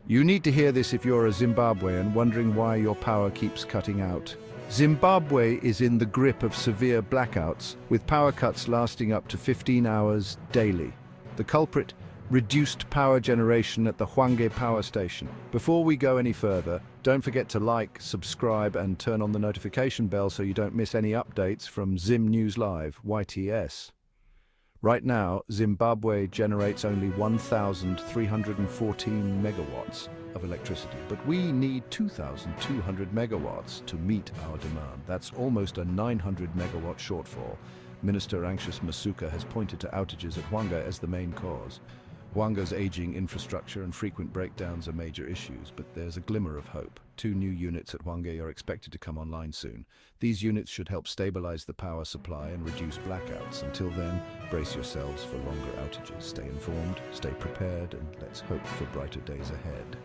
You need to hear this if you're a Zimbabwean wondering why your power keeps cutting out. Zimbabwe is in the grip of severe blackouts, with power cuts lasting up to 15 hours daily. The culprit? Reduced power generation at the Hwange power station. Before we go any further, don't forget to like, subscribe and turn on the notification bell so you don't miss any updates from Zim News Live, YTS. Right now, Zimbabwe generates only 1,314 megawatts of electricity, but we need 2,200 megawatts to meet our demand. That's almost a 900 megawatt shortfall. Minister Anxious Masuka has pointed to outages at Hwange as the main cause. Hwange's aging infrastructure and frequent breakdowns are major issues, but there's a glimmer of hope. 2 new units at Hwange are expected to come online soon. These units should help stabilize the power supply and reduce blackouts. Until then, brace yourselves for longer outages. Stay informed, stay prepared, and let's hope for brighter days ahead.